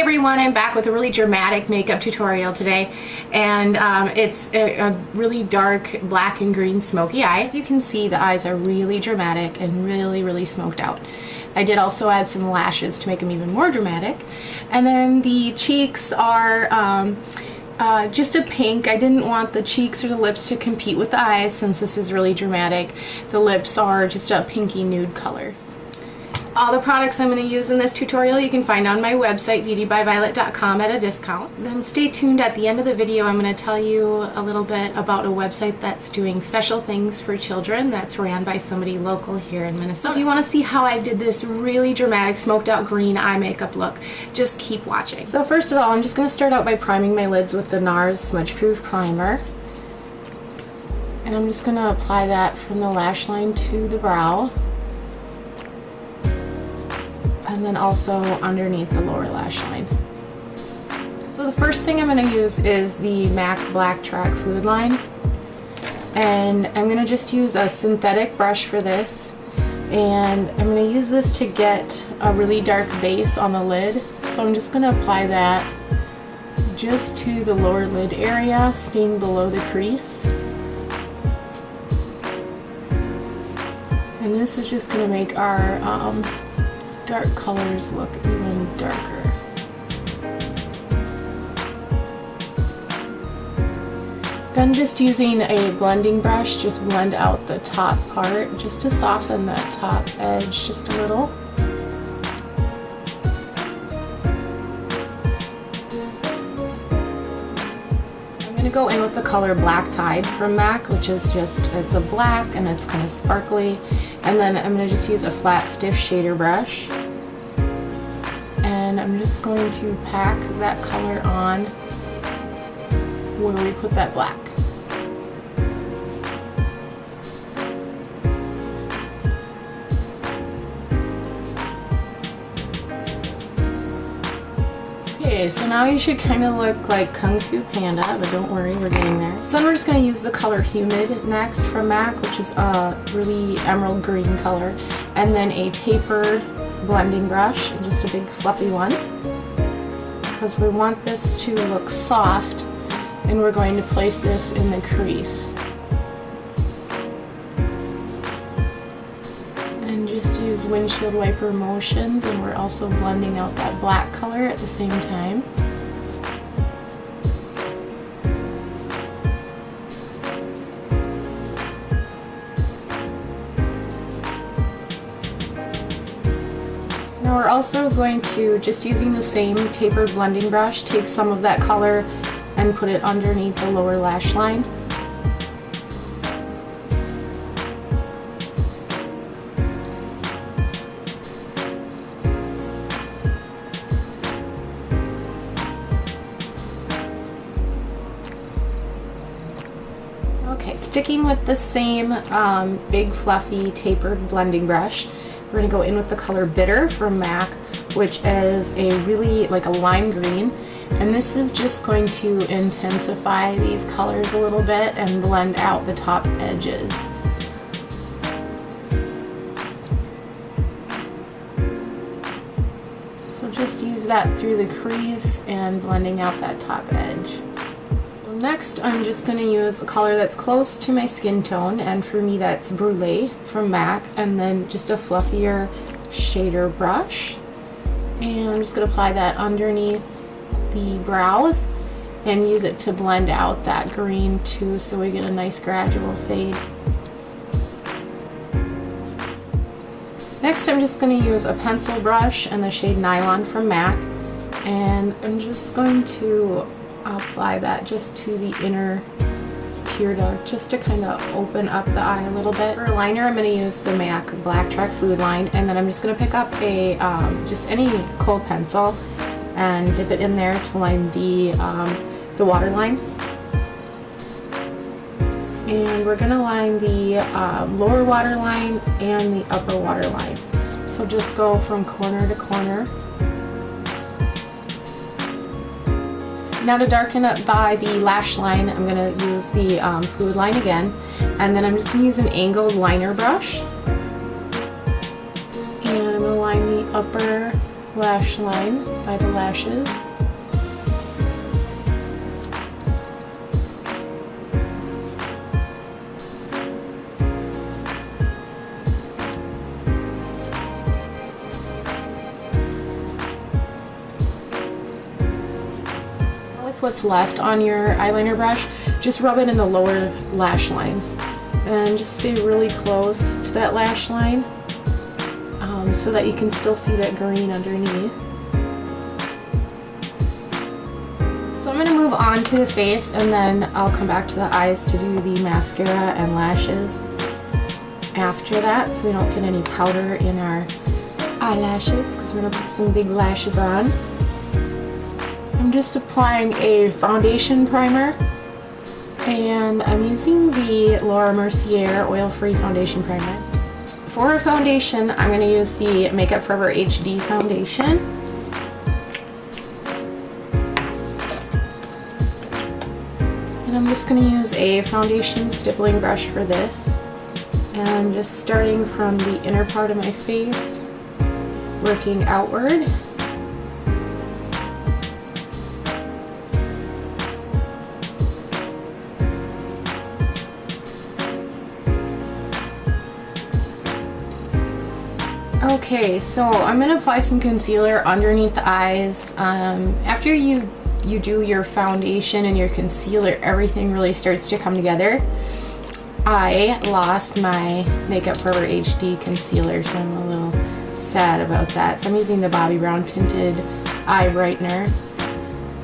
Hey everyone, I'm back with a really dramatic makeup tutorial today, and it's a really dark black and green smoky eye. As you can see, the eyes are really dramatic and really smoked out. I did also add some lashes to make them even more dramatic, and then the cheeks are just a pink. I didn't want the cheeks or the lips to compete with the eyes since this is really dramatic. The lips are just a pinky nude color. All the products I'm going to use in this tutorial you can find on my website, beautybyviolett.com, at a discount. Then stay tuned. At the end of the video I'm going to tell you a little bit about a website that's doing special things for children that's ran by somebody local here in Minnesota. If you want to see how I did this really dramatic smoked out green eye makeup look, just keep watching. So first of all, I'm just going to start out by priming my lids with the NARS Smudge Proof Primer. And I'm just going to apply that from the lash line to the brow, and then also underneath the lower lash line. So the first thing I'm going to use is the MAC Black Track Fluid Line, and I'm going to just use a synthetic brush for this, and I'm going to use this to get a really dark base on the lid. So I'm just going to apply that just to the lower lid area, staying below the crease. And this is just going to make our dark colors look even darker. Then just using a blending brush, just blend out the top part just to soften that top edge just a little. I'm going to go in with the color Black Tide from MAC, which is just, it's a black and it's kind of sparkly. And then I'm going to just use a flat stiff shader brush, and I'm just going to pack that color on where we put that black. Okay, so now you should kind of look like Kung Fu Panda, but don't worry, we're getting there. So then we're just going to use the color Humid next from MAC, which is a really emerald green color, and then a tapered blending brush, just a big fluffy one, because we want this to look soft, and we're going to place this in the crease. And just use windshield wiper motions, and we're also blending out that black color at the same time. Now we're also going to, just using the same tapered blending brush, take some of that color and put it underneath the lower lash line. Okay, sticking with the same big fluffy tapered blending brush, we're going to go in with the color Bitter from MAC, which is a really like a lime green, and this is just going to intensify these colors a little bit and blend out the top edges. So just use that through the crease and blending out that top edge. Next, I'm just going to use a color that's close to my skin tone, and for me that's Brulee from MAC, and then just a fluffier shader brush. And I'm just going to apply that underneath the brows and use it to blend out that green too, so we get a nice gradual fade. Next, I'm just going to use a pencil brush and the shade Nylon from MAC, and I'm just going to apply that just to the inner tear duct, just to kind of open up the eye a little bit. For a liner, I'm going to use the MAC Black Track Fluid Line, and then I'm just going to pick up a just any kohl pencil and dip it in there to line the waterline. And we're going to line the lower waterline and the upper waterline. So just go from corner to corner. Now to darken up by the lash line, I'm going to use the fluid line again, and then I'm just going to use an angled liner brush, and I'm going to line the upper lash line by the lashes. With what's left on your eyeliner brush, just rub it in the lower lash line and just stay really close to that lash line so that you can still see that green underneath. So I'm going to move on to the face, and then I'll come back to the eyes to do the mascara and lashes after that, so we don't get any powder in our eyelashes, because we're going to put some big lashes on. I'm just applying a foundation primer, and I'm using the Laura Mercier Oil-Free Foundation Primer. For a foundation, I'm going to use the Makeup Forever HD foundation. And I'm just going to use a foundation stippling brush for this. And I'm just starting from the inner part of my face, working outward. Okay, so I'm going to apply some concealer underneath the eyes. After you do your foundation and your concealer, everything really starts to come together. I lost my Makeup Forever HD concealer, so I'm a little sad about that. So I'm using the Bobbi Brown Tinted Eye Brightener.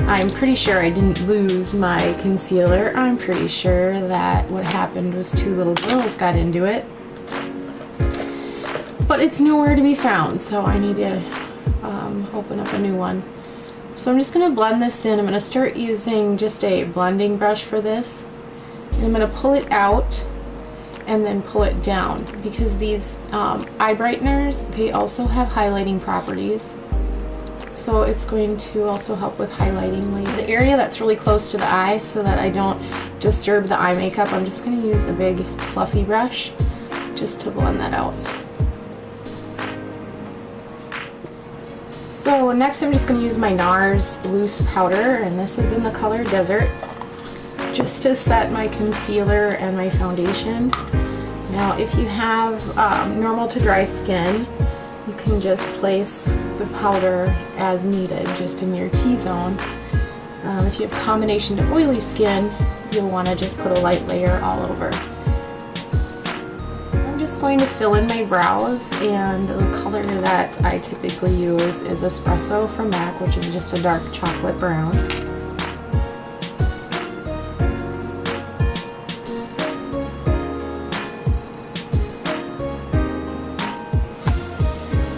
I'm pretty sure I didn't lose my concealer. I'm pretty sure that what happened was two little girls got into it. But it's nowhere to be found, so I need to open up a new one. So I'm just going to blend this in. I'm going to start using just a blending brush for this. And I'm going to pull it out and then pull it down, because these eye brighteners, they also have highlighting properties. So it's going to also help with highlighting the area that's really close to the eye, so that I don't disturb the eye makeup. I'm just going to use a big fluffy brush just to blend that out. So next I'm just going to use my NARS loose powder, and this is in the color Desert, just to set my concealer and my foundation. Now if you have normal to dry skin, you can just place the powder as needed, just in your T-zone. If you have combination to oily skin, you'll want to just put a light layer all over. I'm just going to fill in my brows, and the color that I typically use is Espresso from MAC, which is just a dark chocolate brown.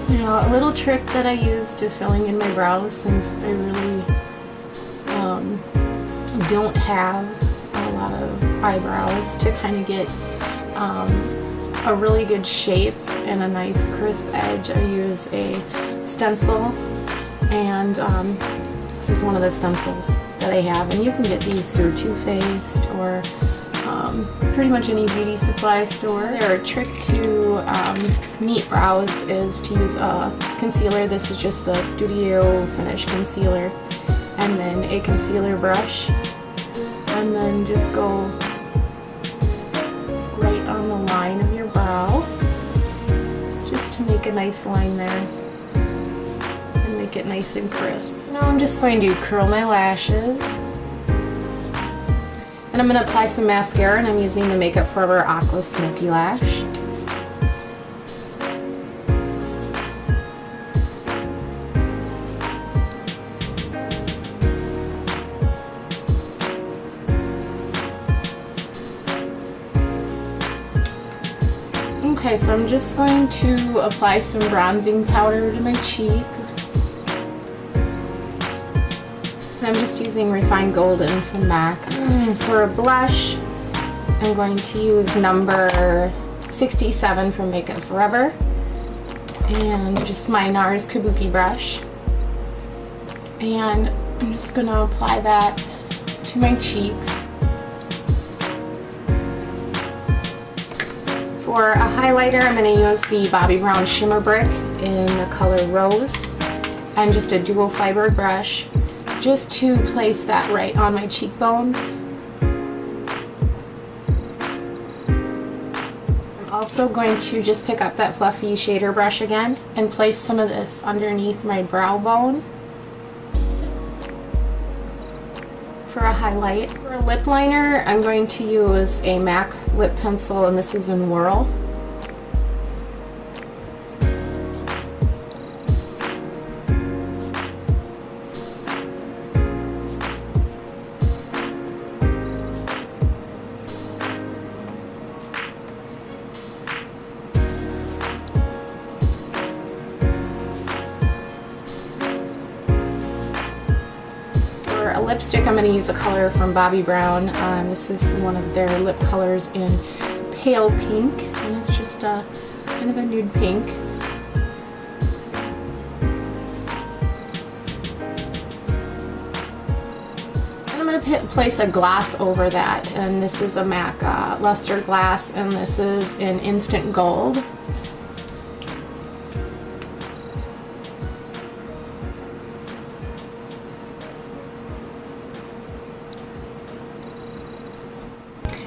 Now, a little trick that I use to filling in my brows, since I really don't have a lot of eyebrows, to kind of get a really good shape and a nice crisp edge, I use a stencil, and this is one of the stencils that I have, and you can get these through Too Faced or pretty much any beauty supply store. Their trick to neat brows is to use a concealer. This is just the Studio Finish concealer, and then a concealer brush, and then just go right on the line of your brow, just to make a nice line there and make it nice and crisp. So now I'm just going to curl my lashes, and I'm going to apply some mascara, and I'm using the Makeup Forever Aqua Smoky Lash. Okay, so I'm just going to apply some bronzing powder to my cheek. So I'm just using Refined Golden from MAC. For a blush, I'm going to use number 67 from Makeup Forever, and just my NARS Kabuki brush. And I'm just going to apply that to my cheeks. For a highlighter, I'm going to use the Bobbi Brown Shimmer Brick in the color Rose, and just a dual fiber brush just to place that right on my cheekbones. I'm also going to just pick up that fluffy shader brush again and place some of this underneath my brow bone for a highlight. For a lip liner, I'm going to use a MAC lip pencil, and this is in Whirl. For a lipstick, I'm going to use a color from Bobbi Brown. This is one of their lip colors in pale pink, and it's just a kind of a nude pink. And I'm going to place a gloss over that, and this is a MAC Luster Glass, and this is in Instant Gold.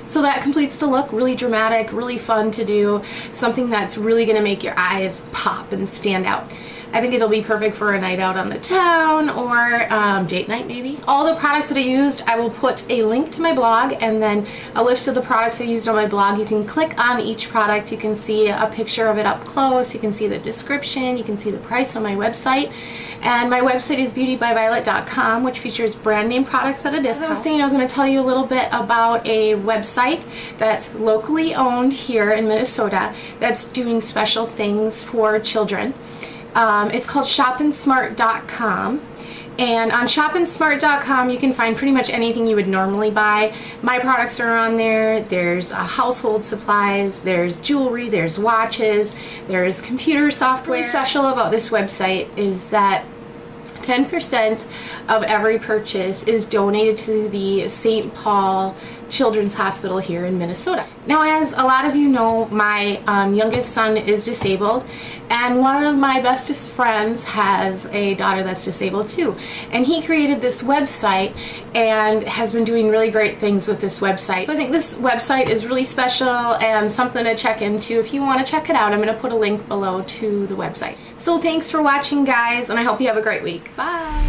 So that completes the look. Really dramatic, really fun to do, something that's really going to make your eyes pop and stand out. I think it'll be perfect for a night out on the town or date night maybe. All the products that I used, I will put a link to my blog and then a list of the products I used on my blog. You can click on each product, you can see a picture of it up close, you can see the description, you can see the price on my website. And my website is beautybyviolett.com, which features brand name products at a discount. As I was saying, I was going to tell you a little bit about a website that's locally owned here in Minnesota that's doing special things for children. It's called shoppinsmart.com, and on shoppinsmart.com you can find pretty much anything you would normally buy. My products are on there. There's household supplies, there's jewelry, there's watches, there's computer software. What's special about this website is that 10% of every purchase is donated to the St. Paul Children's Hospital here in Minnesota. Now, as a lot of you know, my youngest son is disabled, and one of my bestest friends has a daughter that's disabled too. And he created this website and has been doing really great things with this website. So I think this website is really special and something to check into. If you want to check it out, I'm going to put a link below to the website. So thanks for watching, guys, and I hope you have a great week. Bye!